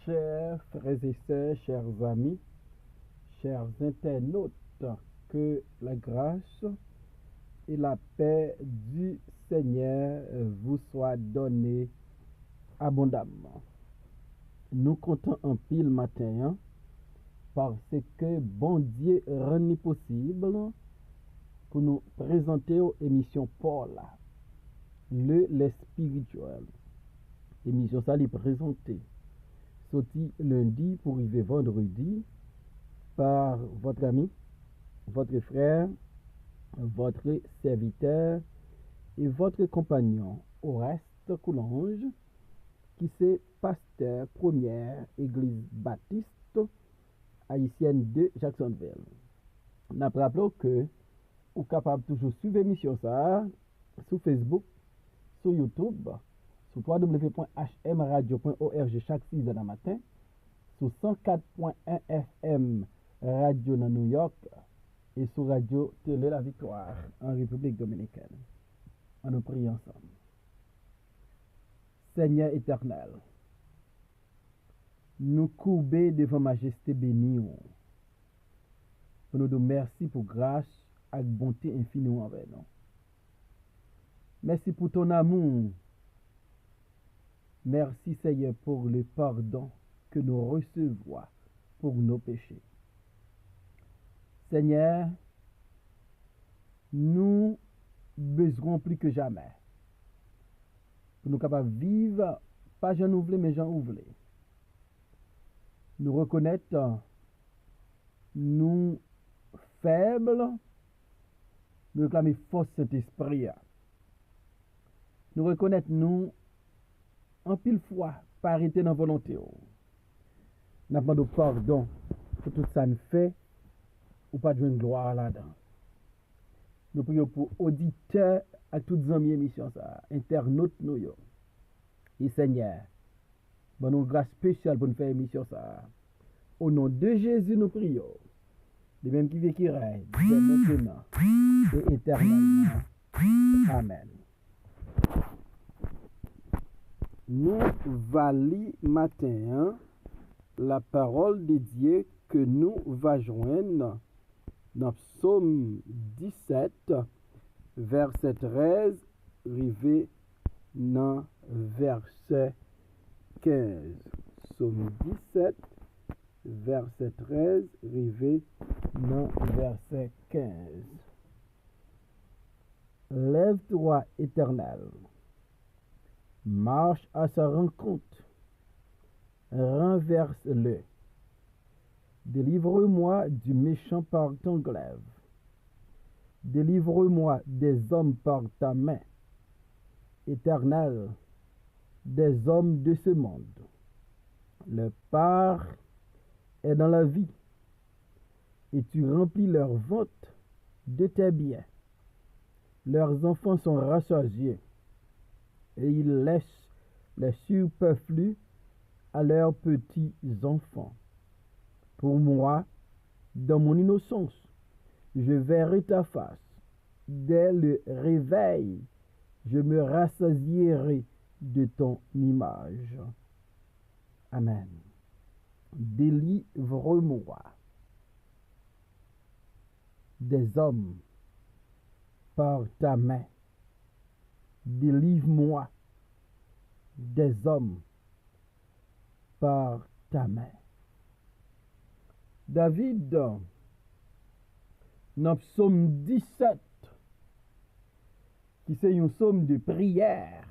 Chers frères et sœurs, chers amis, chers internautes, que la grâce et la paix du Seigneur vous soient données abondamment. Nous comptons en pile matin parce que bon Dieu rend possible pour nous présenter aux émissions Paul, le spirituel. Émission ça est présentée sorti lundi pour arriver vendredi par votre ami, votre frère, votre serviteur et votre compagnon Oreste Coulange, qui c'est pasteur première église baptiste haïtienne de Jacksonville. Nous rappelons que vous êtes capable toujours suivre l'émission ça sur Facebook, sur YouTube, sur www.hmradio.org chaque 6 heures du matin, sur 104.1 FM Radio dans New York et sur Radio Télé La Victoire en République Dominicaine. On nous prie ensemble. Seigneur éternel, nous courbons devant majesté bénie. Pour nous dire merci pour grâce et bonté infinie envers nous. Merci pour ton amour. Merci Seigneur pour le pardon que nous recevons pour nos péchés. Seigneur, nous besoin plus que jamais pour nous capables de vivre, pas j'en ouvre, mais j'en ouvre. Nous reconnaître nous faibles, nous réclamer force Saint-Esprit. Nous reconnaître nous en pile fois pas arrêter dans volonté. Nous demandons pardon pour tout ça nous fait ou pas de joindre gloire là-dedans. Nous prions pour auditeurs à toutes les amis émissions ça, internautes nous yo. Et Seigneur, bon nous grâce spéciale pour nous faire émission ça. Au nom de Jésus nous prions. De même qui vit qui règne, maintenant et éternellement. Amen. Nous valons matin la parole de Dieu que nous va joindre dans Psaume 17, verset 13, rivé dans verset 15. Psaume 17, verset 13, rivé dans verset 15. Lève-toi, Éternel, marche à sa rencontre, renverse-le. Délivre-moi du méchant par ton glaive. Délivre-moi des hommes par ta main. Éternel, des hommes de ce monde. Leur part est dans la vie, et tu remplis leur ventre de tes biens. Leurs enfants sont rassasiés, et ils laissent les superflus à leurs petits enfants. Pour moi, dans mon innocence, je verrai ta face. Dès le réveil, je me rassasierai de ton image. Amen. Délivre-moi des hommes par ta main. Délivre-moi des hommes par ta main. David, dans Psaume 17, qui c'est un psaume de prière,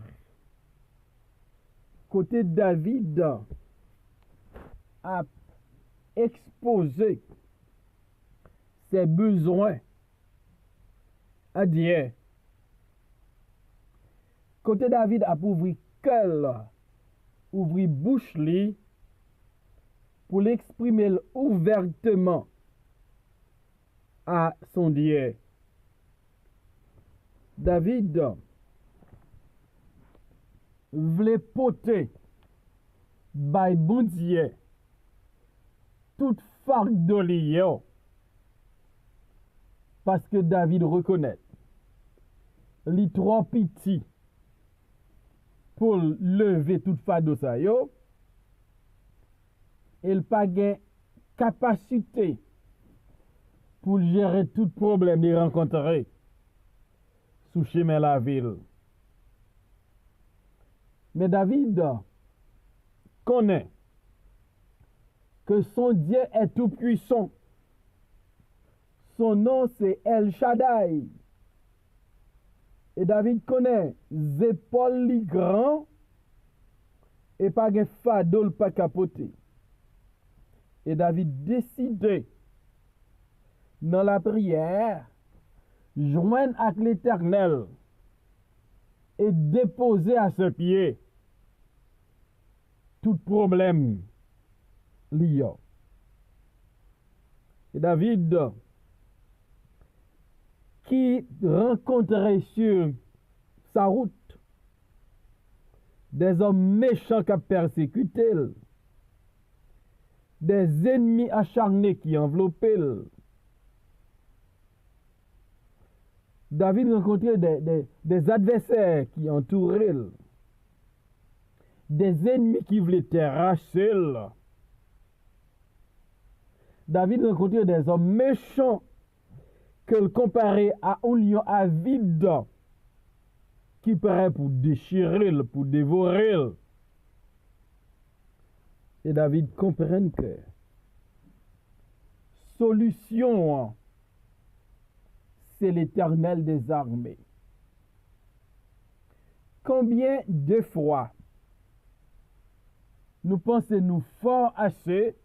côté David a exposé ses besoins à Dieu. Côté David a ouvert cœur, ouvrir bouche li, pour l'exprimer ouvertement à son Dieu. David voulait porter by bon Dieu toute fardeau parce que David reconnaît les trois petits pour lever toute fardeau ça yo il pas gain capacité pour gérer tout problème qu'il rencontrer sous chemin la ville. Mais David connaît que son Dieu est tout puissant. Son nom c'est El Shaddai. Et David connaît épaules li grand et pas de fardeau pas capoté. Et David décide dans la prière joindre avec l'Éternel et déposer à ses pieds tout problème lié. Et David qui rencontrait sur sa route des hommes méchants qui persécuté, des ennemis acharnés qui enveloppaient. David rencontrait des adversaires qui entouraient, des ennemis qui voulaient terrasser. David rencontrait des hommes méchants que comparait à un lion avide qui paraît pour déchirer, pour dévorer. Et David comprend que solution, c'est l'Éternel des armées. Combien de fois nous pensons nous forts assez,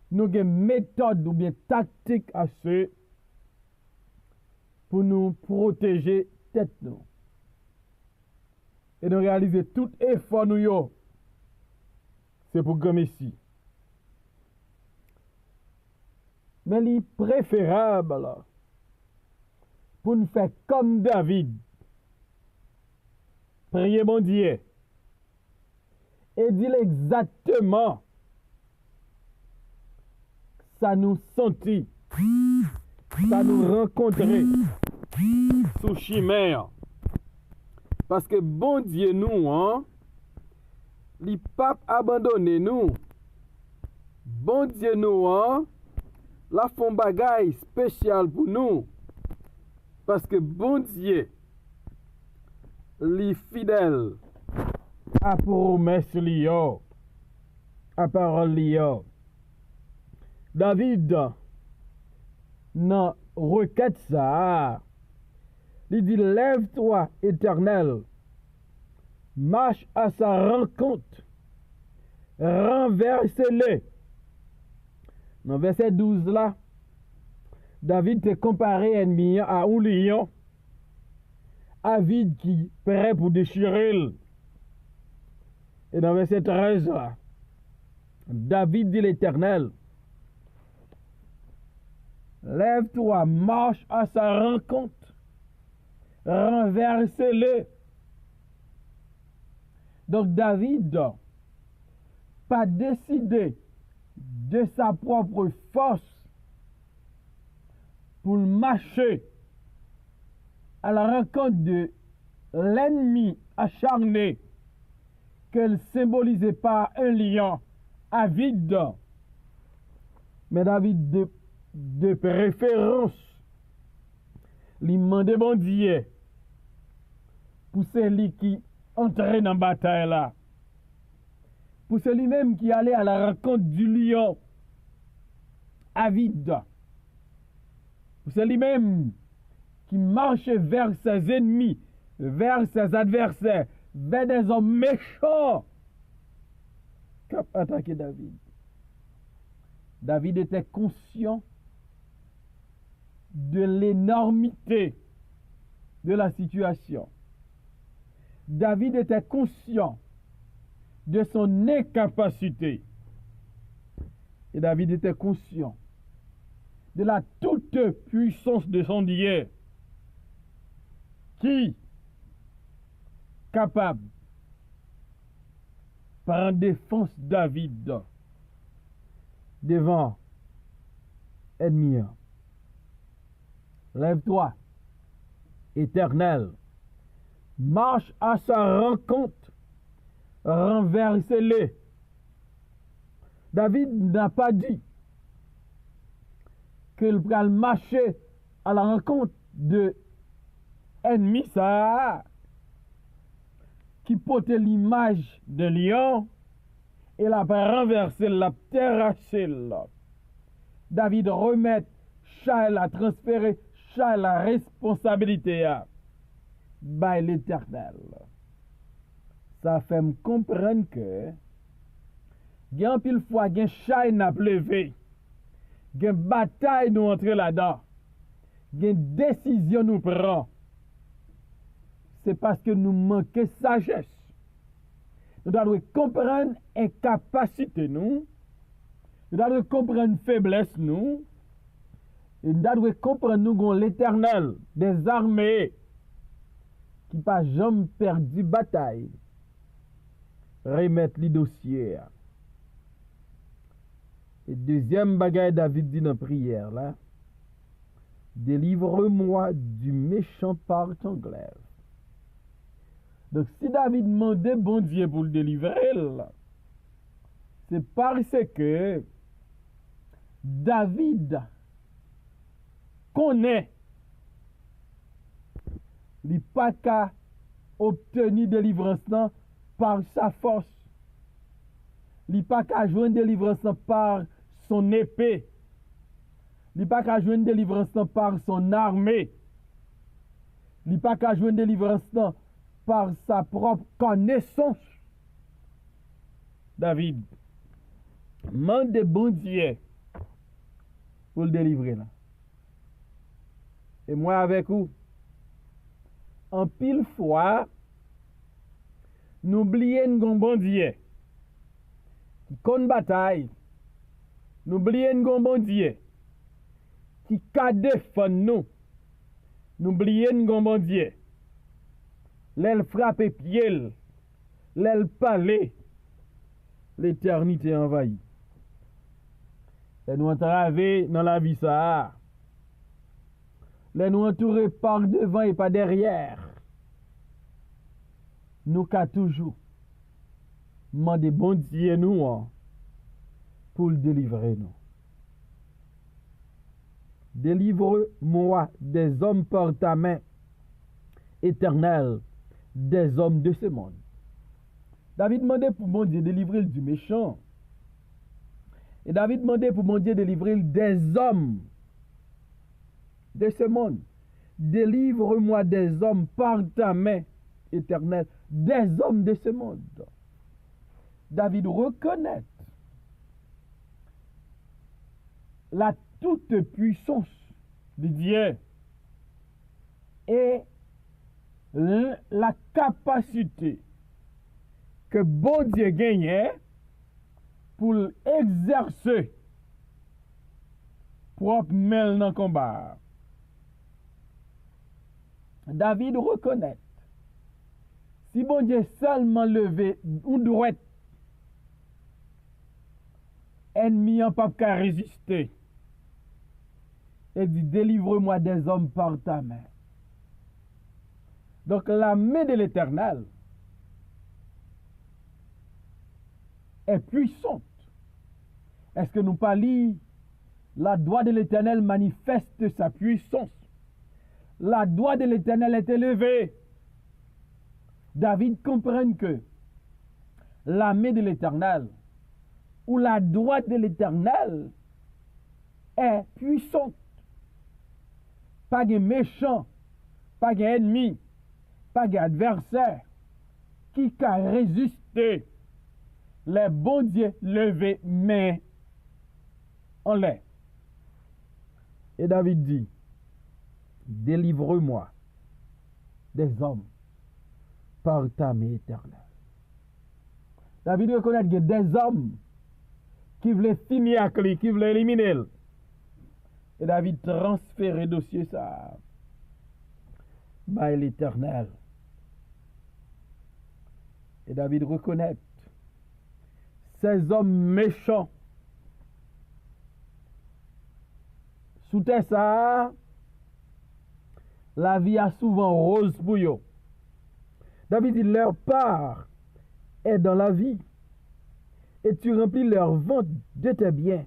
nous avons une méthode ou bien tactique assez pour nous protéger tête nous. Et nous réaliser tout effort nous yo, c'est pour comme ici. Mais il est préférable là, pour nous faire comme David. Priez mon Dieu. Et dire exactement ça nous sentit, ça nous rencontrait sous chimère. Parce que bon Dieu nous, il pas abandonné nous. Bon Dieu nous, la font bagaille spécial pour nous. Parce que bon Dieu, les fidèles à promesse liyo, à parole liyo. David, dans requête ça, il dit lève-toi, Éternel, marche à sa rencontre, renverse-le. Dans verset 12 là, David te comparé ennemi à un lion, avide qui prêt pour déchirer. Et dans verset 13 là, David dit l'Éternel, lève-toi, marche à sa rencontre, renverse-le. Donc David pas décidé de sa propre force pour marcher à la rencontre de l'ennemi acharné qu'elle symbolisait par un lion avide. Mais David de préférence, il demandait bon Dieu pour celui qui entrait dans la bataille là, pour celui-même qui allait à la rencontre du lion avide, pour celui-même qui marchait vers ses ennemis, vers ses adversaires, vers des hommes méchants qui ont attaqué David. David était conscient de l'énormité de la situation. David était conscient de son incapacité. Et David était conscient de la toute puissance de son Dieu qui, capable, par défense David, devant ennemi. Lève-toi, Éternel, marche à sa rencontre, renverse-le. David n'a pas dit qu'il va marcher à la rencontre de ennemis ça qui portait l'image de lion et l'a renversé, l'a terrassé là. David remet Shaël a transféré la responsabilité à l'Éternel. Ça fait me comprendre que gen pile fois gen chay n'a levé, gen bataille nous entrer là-dedans, gen décision nous prend. C'est parce que nous manquons sagesse. Nous devons comprendre incapacité nous devons comprendre faiblesse nous, nous devons comprendre nous l'Éternel des armées qui pas jamais perdu bataille. Remettre les dossiers. Et deuxième bagaille David dit dans la prière là, délivre-moi du méchant par ton glaive. Donc si David demandait bon Dieu pour le délivrer, c'est parce que David connaît il pas qu'à obtenir délivrance par sa force. Il pas qu'à joindre délivrance par son épée. Il pas qu'à joindre délivrance par son armée. Il pas qu'à joindre délivrance par sa propre connaissance. David, mande bon Dieu pour le délivrer là. Et moi avec vous, en pile fois, n'oubliez pas bon Dieu qui connaît bataille. N'oubliez pas bon Dieu qui ka défend nous. N'oubliez pas bon Dieu. L'aile frappe pied, l'aile parler, l'éternité envahie. Et nous entraver dans la vie ça. Les nous entourer par devant et par derrière. Nous qu'a toujours demander bon Dieu nous pour le délivrer nous. Délivre-moi des hommes par ta main éternelle, des hommes de ce monde. David demandait pour bon Dieu délivrer du méchant. Et David demandait pour bon Dieu délivrer des hommes de ce monde. Délivre-moi des hommes par ta main éternelle, des hommes de ce monde. David reconnaît la toute puissance de Dieu et la capacité que bon Dieu gagnait pour exercer propre main dans le combat. David reconnaît si bon Dieu seulement levé ou droite, ennemi en pas qu'à résister. Et dit délivre-moi des hommes par ta main. Donc la main de l'Éternel est puissante. Est-ce que nous parlons la doigt de l'Éternel manifeste sa puissance? La doigt de l'Éternel est élevée. David comprend que la main de l'Éternel ou la droite de l'Éternel est puissante. Pas de méchant, pas d'ennemi, pas d'adversaire qui a résisté. Les bons dieux levés main en l'air. Et David dit, délivre-moi des hommes par ta main éternelle. David reconnaît que des hommes qui voulaient finir avec lui, qui voulaient éliminer. Et David transfère le dossier ça par l'Éternel. Et David reconnaît ces hommes méchants. Sous ça, la vie a souvent rose pour eux. David dit leur part est dans la vie et tu remplis leur ventre de tes biens.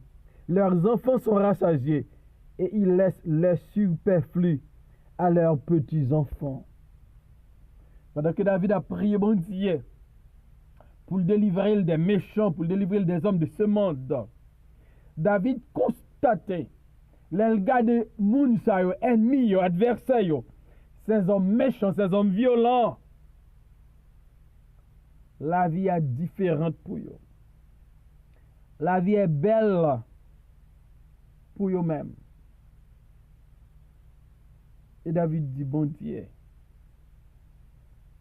Leurs enfants sont rassasiés et ils laissent le superflu à leurs petits-enfants. Pendant que David a prié bon Dieu pour le délivrer des méchants, pour le délivrer des hommes de ce monde, David constatait les gars de moun sa yo, ennemis yo, adversaires yo, ces hommes méchants, ces hommes violents. La vie est différente pour eux. La vie est belle pour eux-mêmes. Et David dit, bon Dieu,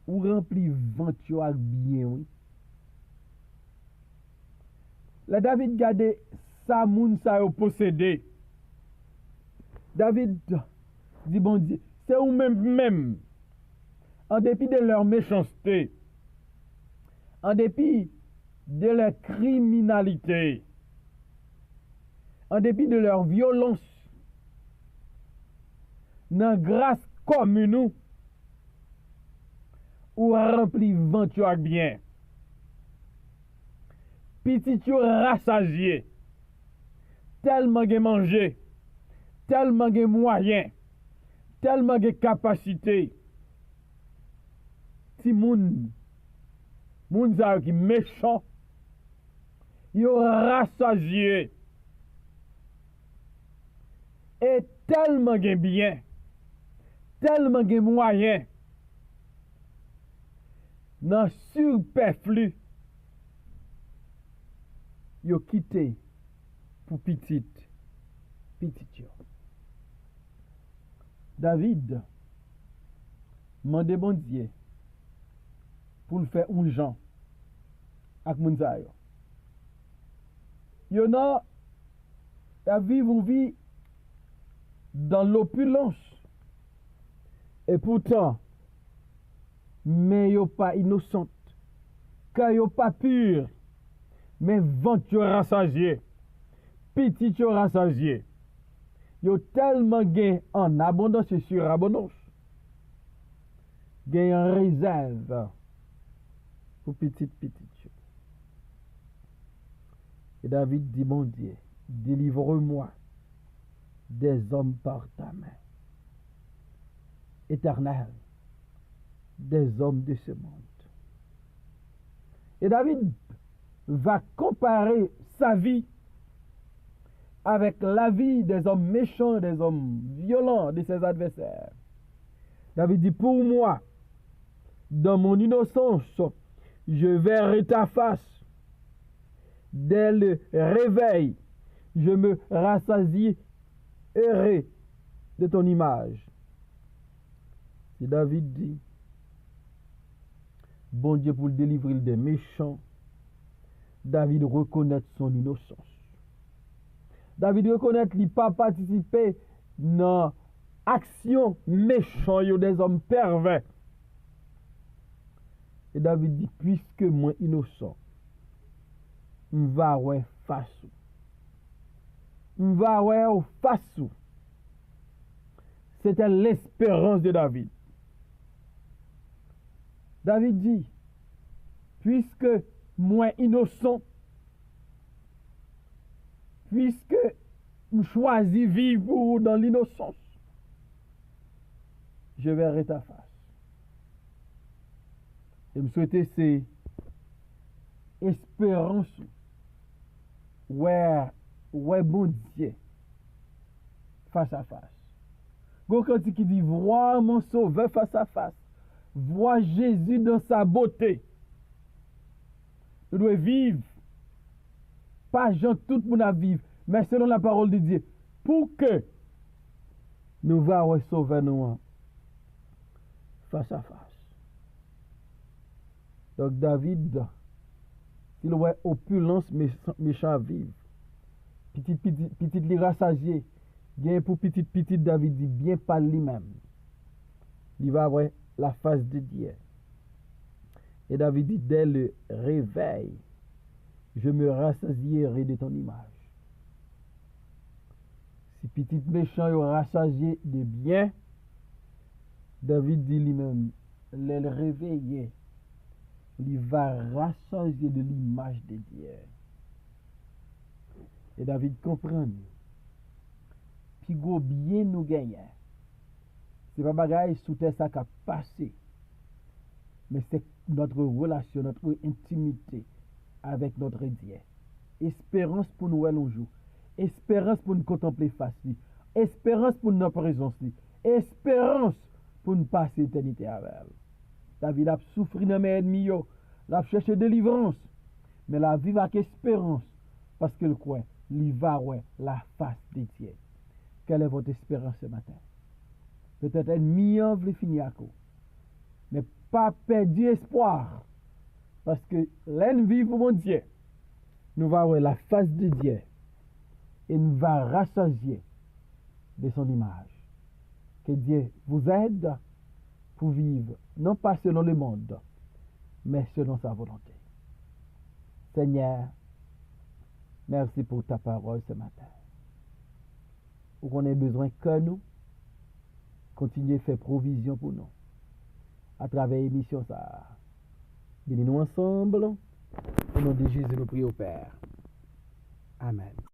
ou rempli ventre avec bien, oui. La David gade sa moun sa yo possédé. David dit, bon Dieu, c'est ou même, en dépit de leur méchanceté, en dépit de leur criminalité, en dépit de leur violence, dans grâce comme nous, ou rempli ventre avec bien. Petit yo rassasié, tellement gen manger, tellement gen moyen, tellement gen capacité. Si moun sa qui méchant, yo rassasié. Et tellement gen bien, tellement gen moyen, nan superflu, yo quitté pour petit yo. David mande bon Dieu pour le faire un gens avec moun sa yo. Yo nan a vivre une vie dans l'opulence et pourtant mais yo pas innocente, car yo pas pur, mais ventre yo rassasié, petit yo rassasié. Yo tellement gain en abondance et sur abondance, gain en réserve pour petit yo. Et David dit, mon Dieu, délivre-moi des hommes par ta main. Éternel, des hommes de ce monde. Et David va comparer sa vie avec la vie des hommes méchants, des hommes violents, de ses adversaires. David dit, pour moi, dans mon innocence, je verrai ta face. Dès le réveil, je me rassasierai de ton image. Et David dit, bon Dieu pour le délivrer des méchants, David reconnaît son innocence. David reconnaît qu'il n'a pas participé dans l'action méchante des hommes pervers. Et David dit, puisque moi innocent, m'va ouais face. M'va ouais face. C'était l'espérance de David. David dit, puisque moi innocent, puisque je choisis vivre dans l'innocence, je verrai ta face. Et me souhaiter c'est espérance ouais bon Dieu face à face. Quand qui dit voir mon sauveur face à face, voir Jésus dans sa beauté. Nous devons vivre, pas gens tout le monde à vivre, mais selon la parole de Dieu, pour que nous voyons sauver nous face à face. Donc David, il voit opulence méchant à vivre. Petit li rassasié, bien pour petit David dit bien par lui-même. Il va avoir la face de Dieu. Et David dit, dès le réveil, je me rassasierai de ton image. Si petit méchant est rassasié de bien, David dit lui-même, le réveiller, il va rassasier de l'image de Dieu. Et David comprend. Puis gros bien nous gagnons. C'est pas bagaille sous terre ça qui a passé. Mais c'est notre relation, notre intimité avec notre Dieu. Espérance pour nous un jour. Espérance pour nous contempler face. Espérance pour notre présence. Espérance pour nous passer l'éternité avec elle. David a souffert dans mes ennemis. Il a cherché délivrance. Mais la vie avec espérance. Parce que le quoi, il va ouais la face de Dieu. Quelle est votre espérance ce matin? Peut-être ennemi veut finir à coup. Mais pas perdre espoir. Parce que l'ennemi pour mon Dieu, nous va voir la face de Dieu et nous va rassasier de son image. Que Dieu vous aide pour vivre, non pas selon le monde, mais selon sa volonté. Seigneur, merci pour ta parole ce matin. Où on a besoin que nous continuer à faire provision pour nous à travers l'émission ça. Bénis-nous ensemble. Au nom de Jésus, nous prions au Père. Amen.